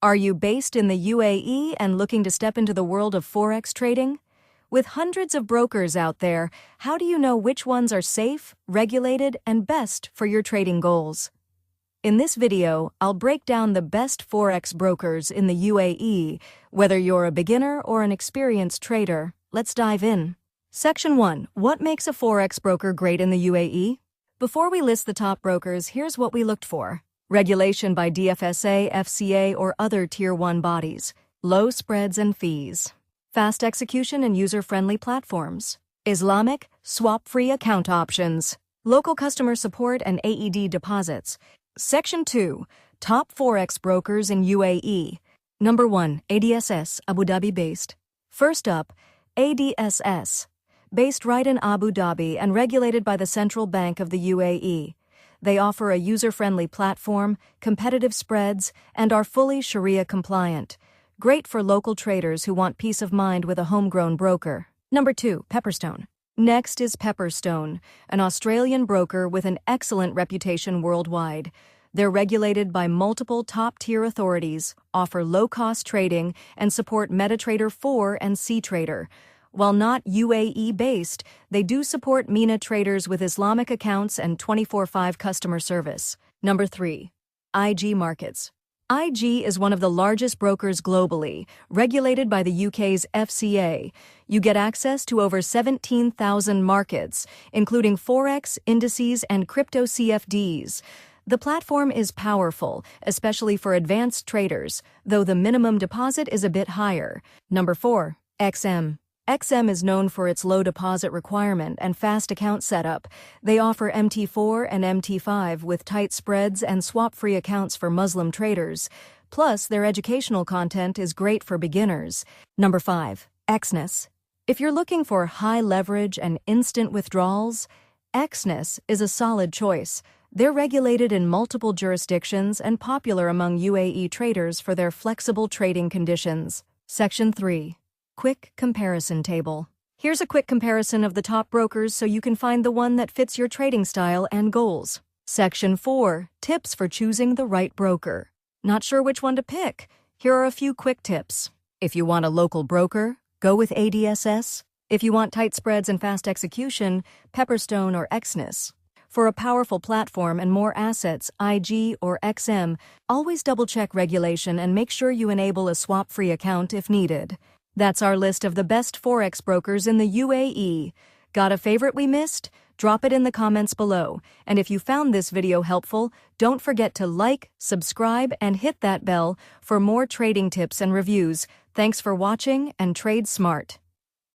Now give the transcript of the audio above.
Are you based in the UAE and looking to step into the world of Forex trading? With hundreds of brokers out there, how do you know which ones are safe, regulated, and best for your trading goals? In this video, I'll break down the best Forex brokers in the UAE, whether you're a beginner or an experienced trader. Let's dive in. Section 1. What makes a Forex broker great in the UAE? Before we list the top brokers, here's what we looked for. Regulation by DFSA, FCA, or other Tier 1 bodies. Low spreads and fees. Fast execution and user-friendly platforms. Islamic, swap-free account options. Local customer support and AED deposits. Section 2. Top Forex brokers in UAE. Number 1. ADSS, Abu Dhabi-based. First up, ADSS. Based right in Abu Dhabi and regulated by the Central Bank of the UAE. They offer a user-friendly platform, competitive spreads, and are fully Sharia compliant. Great for local traders who want peace of mind with a homegrown broker. Number 2. Pepperstone. Next is Pepperstone, an Australian broker with an excellent reputation worldwide. They're regulated by multiple top-tier authorities, offer low-cost trading, and support MetaTrader 4 and CTrader. While not UAE-based, they do support MENA traders with Islamic accounts and 24/5 customer service. Number 3. IG Markets. IG is one of the largest brokers globally, regulated by the UK's FCA. You get access to over 17,000 markets, including Forex, indices, and crypto CFDs. The platform is powerful, especially for advanced traders, though the minimum deposit is a bit higher. Number 4. XM. XM is known for its low deposit requirement and fast account setup. They offer MT4 and MT5 with tight spreads and swap-free accounts for Muslim traders. Plus, their educational content is great for beginners. Number 5. Exness. If you're looking for high leverage and instant withdrawals, Exness is a solid choice. They're regulated in multiple jurisdictions and popular among UAE traders for their flexible trading conditions. Section 3. Quick comparison table. Here's a quick comparison of the top brokers so you can find the one that fits your trading style and goals. Section 4. Tips for choosing the right broker. Not sure which one to pick? Here are a few quick tips. If you want a local broker, go with ADSS. If you want tight spreads and fast execution, Pepperstone or Exness. For a powerful platform and more assets, IG or XM, always double-check regulation and make sure you enable a swap-free account if needed. That's our list of the best Forex brokers in the UAE. Got a favorite we missed? Drop it in the comments below. And if you found this video helpful, don't forget to like, subscribe, and hit that bell for more trading tips and reviews. Thanks for watching and trade smart.